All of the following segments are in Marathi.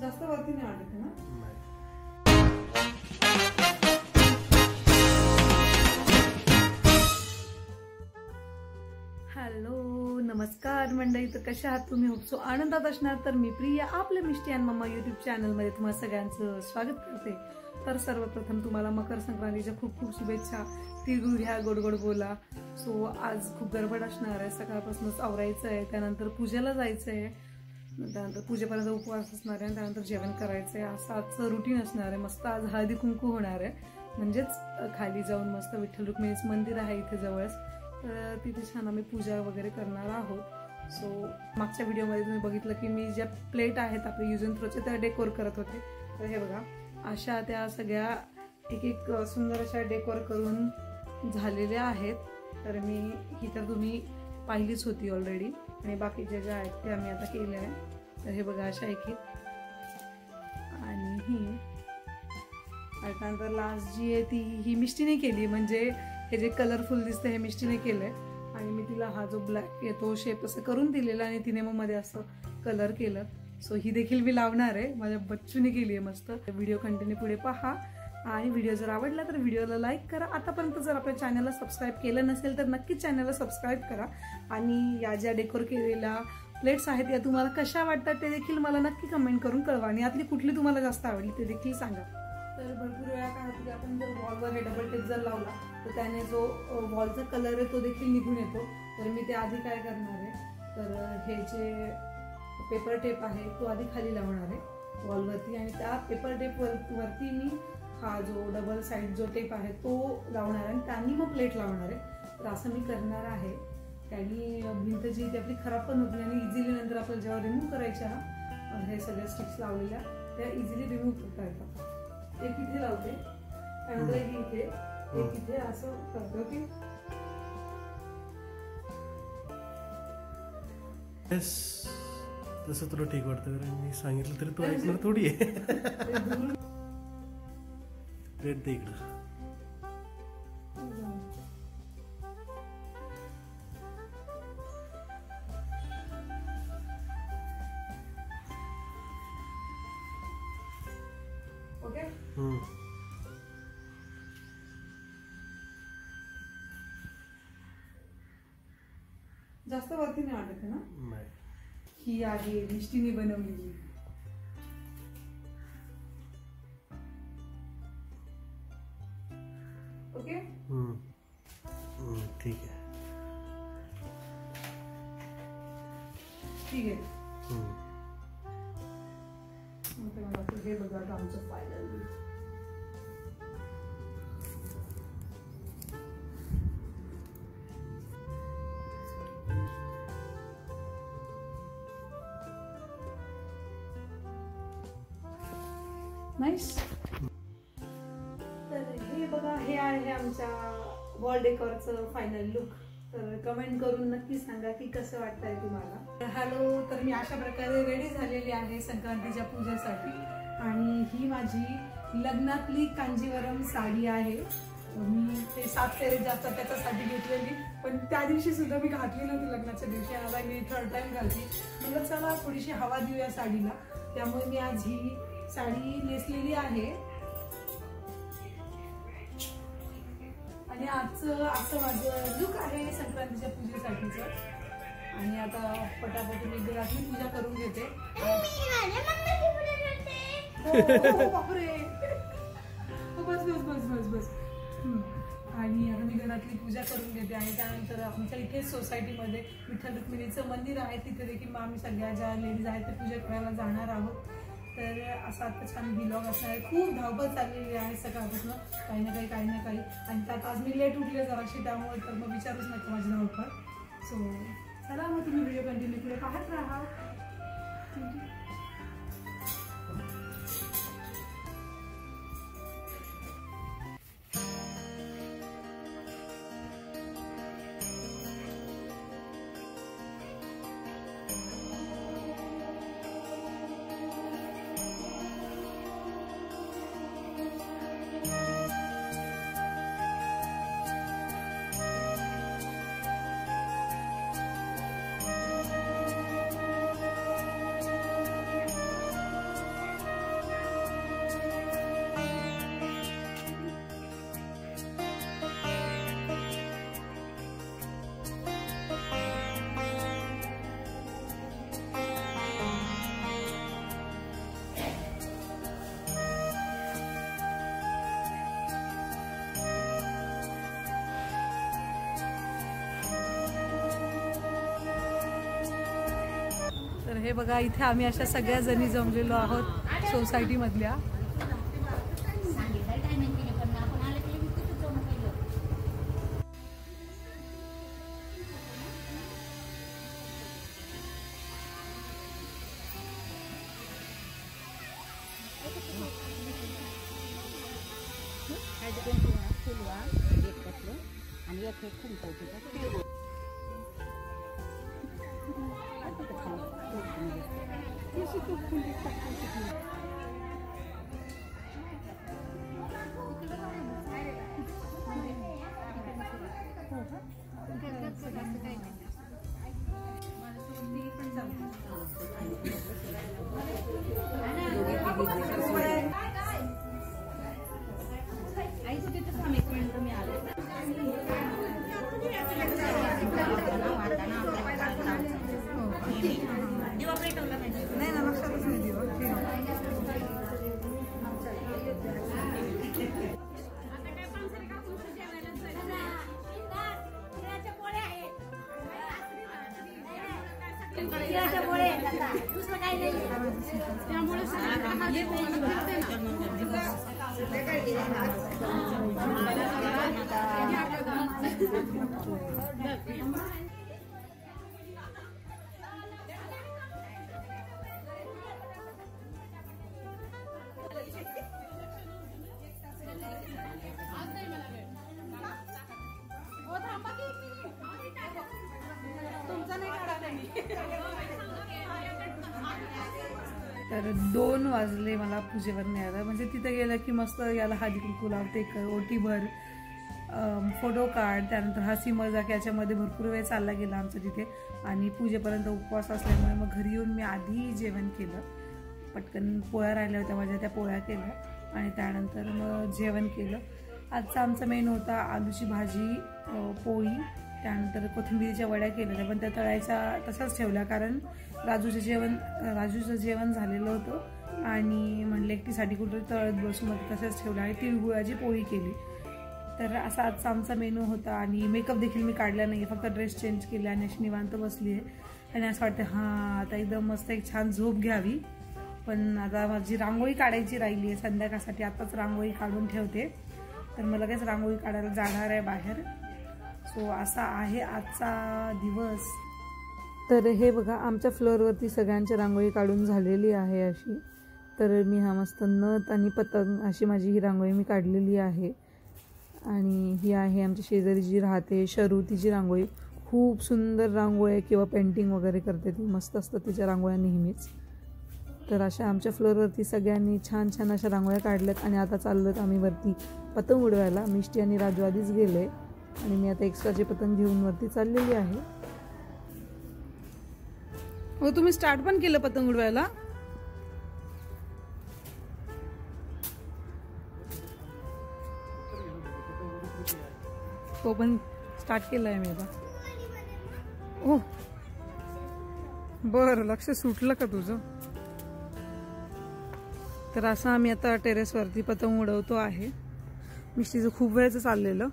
जास्त वरती नाही वाटत ना. हॅलो नमस्कार मंडळी, तर कशा आहात तुम्ही? होपसो आनंदात असणार. तर मी प्रिया आपल्या मिष्टी अँड मम्मा युट्यूब चॅनल मध्ये तुम्हाला सगळ्यांचं स्वागत करते. तर सर्वप्रथम तुम्हाला मकर संक्रांतीच्या खूप खूप शुभेच्छा. तिळगुळ घ्या, गोड गोड बोला. सो आज खूप गडबड असणार आहे. सकाळपासूनच आवरायचं आहे, त्यानंतर पूजेला जायचं आहे, त्यानंतर पूजेपर्यंत उपवास असणार आहे, त्यानंतर जेवण करायचं आहे. असं आजचं रुटीन असणार आहे. मस्त आज हळदी कुंकू होणार आहे, म्हणजेच खाली जाऊन मस्त विठ्ठल रुक्मिणीचं मंदिर आहे इथे जवळच, तर तिथे छान आम्ही पूजा वगैरे करणार आहोत. सो मागच्या व्हिडिओमध्ये तुम्ही बघितलं की मी ज्या प्लेट आहेत आपले यूज अँड थ्रोचे त्या डेकोर करत होते. तर हे बघा अशा त्या सगळ्या एक एक सुंदर अशा डेकोर करून झालेल्या आहेत. तर मी ही तर तुम्ही पाहिलीच होती ऑलरेडी, आणि बाकीच्या ज्या आहेत त्या आम्ही आता केल्या आहे. तर हे बघा अशा एक एक, आणि ही त्यानंतर लास्ट जी आहे ती ही मिष्टीने केली, म्हणजे हे जे कलरफुल दिसतं हे मिष्टीने केलंय, आणि मी तिला हा जो ब्लॅक येतो शेप असं करून दिलेला, आणि तिने मग मध्ये असं कलर केलं. सो ही देखील मी लावणार आहे, माझ्या बच्चूने केली आहे मस्त. व्हिडिओ कंटिन्यू पुढे पहा, आणि व्हिडिओ जर आवडला तर व्हिडिओला लाईक करा. आतापर्यंत जर आपल्या चॅनलला सबस्क्राईब केलं नसेल तर नक्कीच चॅनलला सबस्क्राईब करा. आणि या ज्या डेकोर केलेल्या प्लेट्स आहेत या तुम्हाला कशा वाटतात ते देखील मला नक्की कमेंट करून कळवा, आणि यातली कुठली तुम्हाला जास्त आवडली ते देखील सांगा. तर भरपूर वेळा काय होतं की आपण जर वॉलवर हे डबल टेप जर लावला तर त्याने जो वॉलचा कलर आहे तो देखील निघून येतो. तर मी ते आधी काय करणार आहे, तर हे जे पेपर टेप आहे तो आधी खाली लावणार आहे वॉलवरती, आणि त्या पेपर टेप वरती मी हा जो डबल साईड जो टेप आहे तो लावणार आहे, आणि त्यांनी मग प्लेट लावणार आहे. तर असं मी करणार आहे. त्यांनी भिंत जी ती आपली खराब पण होती, आणि इझिली नंतर आपल्याला जेव्हा रिमूव्ह करायच्या हे सगळ्या स्टिक्स लावलेल्या त्या इझिली रिमूव्ह करता येतात. एक इथे लावते, त्यानंतर एक इथे, एक इथे, असं करतो की तसं तुला ठीक वाटतं. मी सांगितलं तरी तू ऐकणार थोडी आहे. रेड दे इकडं. ओके. जास्त वरती नाही वाटत ना. ही आहे मिष्टीने बनवलेली. ओके. ठीक आहे, ठीक आहे. हे बघा आता आमचं फायनल. नाईस. तर हे बघा हे आहे आमच्या वॉल डेकोरचं फायनल लुक. तर कमेंट करून नक्की सांगा की कसं वाटतंय तुम्हाला. हॅलो, तर मी अशा प्रकारे रेडी झालेली आहे संक्रांतीच्या पूजेसाठी, आणि ही माझी लग्नातली कांजीवरम साडी आहे. मी ते 7 फेरे जास्त त्याच्यासाठी घेतलेली, पण त्या दिवशी सुद्धा मी घातली नव्हती लग्नाच्या दिवशी. आता मी थर्ड टाइम घालती. म्हणजे चला थोडीशी हवा देऊया साडीला, त्यामुळे मी आज ही साडी नेसलेली आहे. आणि आजचं असं माझं लुक आहे संक्रांतीच्या पूजेसाठीचं. आणि आता पटापट मी घरातली पूजा करून घेते. बापरे, बस बस बस बस बस. आणि आता मी घरातली पूजा करून घेते, आणि त्यानंतर आमच्या इथे सोसायटीमध्ये विठ्ठल रुक्मिणीचं मंदिर आहे, तिथे देखील आम्ही सगळ्या ज्या लेडीज आहेत त्या पूजा करायला जाणार आहोत. तर असा आता छान व्लॉग असणार आहे. खूप धावपळ चाललेली आहे सकाळपासून, काही ना काही काही ना काही, आणि त्यात आज मी लेट उठले जराशी, त्यामुळे तर मग विचारूच नका माझी धावपळ. सो चला मग तुम्ही व्हिडिओ कंटिन्यू पुढे पाहत राहा. हे बघा इथे आम्ही अशा सगळ्या जणी जमलेलो आहोत सोसायटी मधल्या. तर 2 वाजले मला पूजेवर न्यायला. म्हणजे तिथे गेलं की मस्त याला हळदी कुंकू लावते, ओटीभर, फोटो काढ, त्यानंतर हसी मजाक याच्यामध्ये भरपूर वेळ चालला गेला आमचा तिथे. आणि पूजेपर्यंत उपवास असल्यामुळे मग घरी येऊन मी आधी जेवण केलं. पटकन पोळ्या राहिल्या होत्या माझ्या, त्या पोळ्या केल्या आणि त्यानंतर मग जेवण केलं. आजचा आमचा मेनू होता आलूची भाजी, पोळी, त्यानंतर कोथिंबीरीच्या वड्या केलेल्या, पण त्या तळायच्या तसाच ठेवल्या कारण राजूचं जेवण झालेलं होतं आणि म्हणले एकटीसाठी कुठे तळत बसू, मग तसंच ठेवलं आणि तिळगुळाची पोळी केली. तर असा आजचा आमचा मेनू होता. आणि मेकअप देखील मी काढला नाही, फक्त ड्रेस चेंज केला आणि अशी निवांत बसली आहे. आणि असं वाटतं हां आता एकदम मस्त एक छान झोप घ्यावी. पण आता माझी रांगोळी काढायची राहिली आहे संध्याकाळसाठी, आताच रांगोळी काढून ठेवते. तर मला काहीच रांगोळी काढायला जाणार आहे बाहेर. सो असा आहे आजचा दिवस. तर हे बघा आमच्या फ्लोअरवरती सगळ्यांची रांगोळी काढून झालेली आहे अशी. तर मी हा मस्त नथ आणि पतंग अशी माझी ही रांगोळी मी काढलेली आहे. आणि ही आहे आमच्या शेजारी जी राहते शरू, तिची रांगोळी खूप सुंदर रांगोळी आहे किंवा पेंटिंग वगैरे करते ती, मस्त असतं तिच्या रांगोळ्या नेहमीच. तर अशा आमच्या फ्लोअरवरती सगळ्यांनी छान छान अशा रांगोळ्या काढल्यात. आणि आता चाललोत आम्ही वरती पतंग उडवायला. मिष्टी आणि राजू आधीच गेले आणि मी आता एक्स्ट्राची पतंग घेऊन वरती चाललेली आहे. हो तुम्ही स्टार्ट पण केलं पतंग उडवायला? तो पण स्टार्ट केलाय मी आता. ओ बरं, लक्ष सुटलं का तुझं? तर असं आम्ही आता टेरेसवरती पतंग उडवतो आहे. मिष्टीचं खूप वेळचं चाललेलं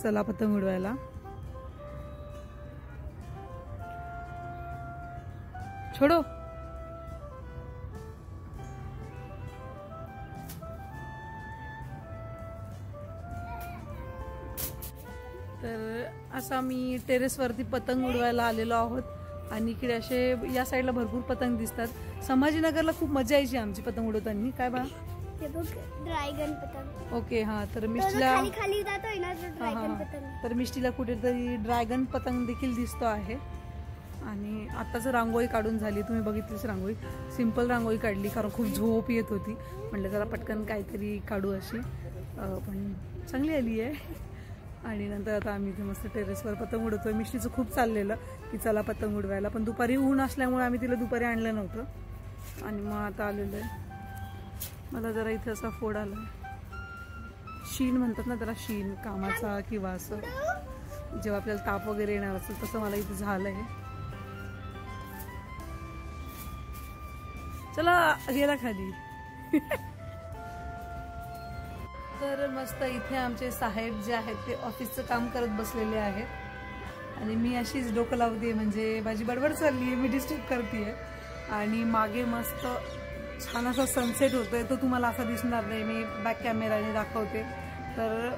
चला पतंग उडवायला. छोडो. तर असं आम्ही टेरेसवरती पतंग उडवायला आलेलो आहोत. आणि इकडे असे या साईडला भरपूर पतंग दिसतात. संभाजीनगरला खूप मजा यायची आमची पतंग उडवताना. काय बा? ड्रॅगन पतंग. ओके हां. तर मिष्टीला खाली जातोय ना ड्रॅगन पतंग. तर मिष्टीला कुठेतरी ड्रॅगन पतंग देखील दिसतो आहे. आणि आत्ताच रांगोळी काढून झाली, तुम्ही बघितलीच रांगोळी. सिंपल रांगोळी काढली कारण खूप झोप येत होती. म्हटलं जरा पटकन काहीतरी काढू अशी, पण चांगली आली आहे. आणि नंतर आता आम्ही इथे मस्त टेरेसवर पतंग उडवतोय. मिष्टीचं खूप चाललेलं की चला पतंग उडवायला, पण दुपारी ऊन असल्यामुळे आम्ही तिला दुपारी आणलं नव्हतं. आणि मग आता आलेलं आहे. मला जरा इथे असा फोड आला, शीन म्हणतात ना, जरा शीन कामाचा किंवा असं जेव्हा आपल्याला ताप वगैरे येणार असेल तसं मला इथे झालंय. चला गेला खाली. तर मस्त इथे आमचे साहेब जे आहेत ते ऑफिसचं काम करत बसलेले आहेत आणि मी अशीच डोकं लावते, म्हणजे माझी बडबड चालली आहे, मी डिस्टर्ब करते. आणि मागे मस्त छान असा सनसेट होतोय. तो तुम्हाला असा दिसणार नाही, मी बॅक कॅमेराने दाखवते. तर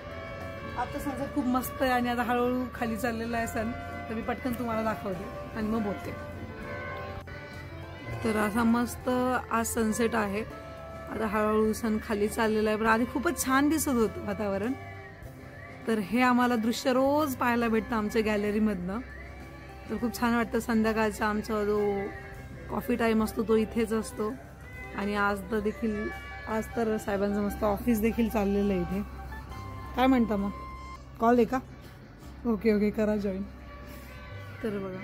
आता सनसेट खूप मस्त आहे आणि आता हळूहळू खाली चाललेला आहे सन. तर मी पटकन तुम्हाला दाखवते आणि मग बोलते. तर असा मस्त आज सनसेट आहे. आता हळूहळू सन खाली चाललेला आहे, पण आधी खूपच छान दिसत होतं वातावरण. तर हे आम्हाला दृश्य रोज पाहायला भेटतं आमच्या गॅलरीमधनं. तर खूप छान वाटतं. संध्याकाळचा आमचा जो कॉफी टाईम असतो तो इथेच असतो. आणि आज तर साहेबांचं मस्त ऑफिस देखील चाललेलं आहे इथे. काय म्हणता मग, कॉल आहे का? ओके करा जॉईन. तर बघा,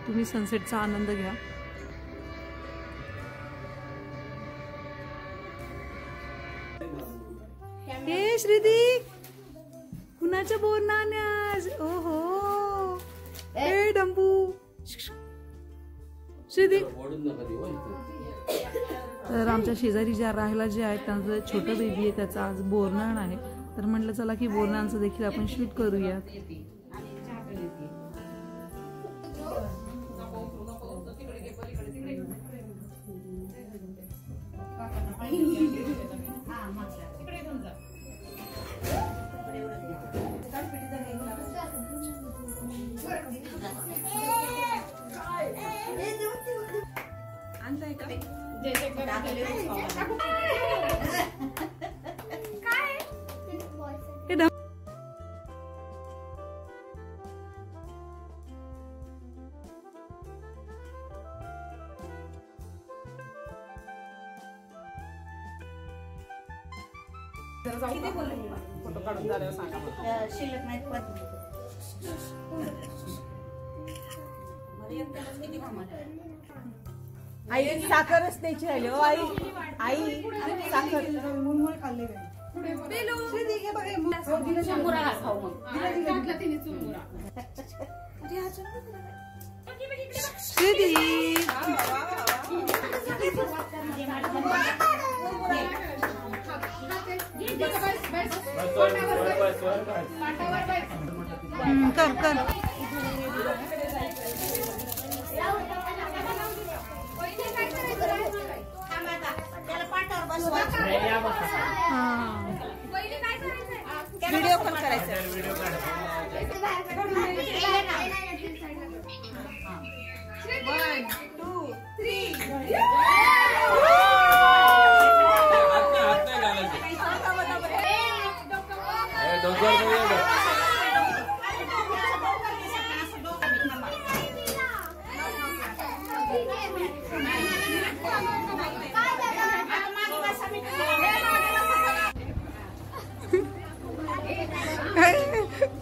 तुम्ही सनसेटचा आनंद घ्या. हे श्रीदी कुणाच्या बोरनाण्यास? ओहो हे डंबू श्रीदी. तर आमच्या शेजारी ज्या राहायला जे आहेत त्यांचं छोटं बेबी आहे, त्याचं आज बोरनाण आहे. तर म्हटलं चला की बोरनांचं देखील आपण शूट करूयात. फोटो काढून झाल्यावर सांगा. शिल्लक नाही आई साखरच द्यायची राहिली. हो आई, आई साखर खाल्ले कर व्हिडिओ कॉल करायचा.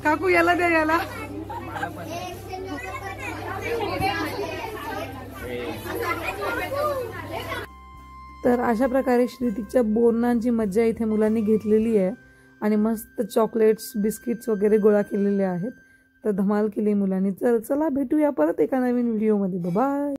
काकू याला द्या याला. तर अशा प्रकारे श्रीतीच्या बोरनांची मज्जा इथे मुलांनी घेतलेली आहे आणि मस्त चॉकलेट्स बिस्किट्स वगैरे गोळा केलेले आहेत. तर धमाल केली मुलांनी. तर चला भेटूया परत एका नवीन व्हिडिओमध्ये. बाय.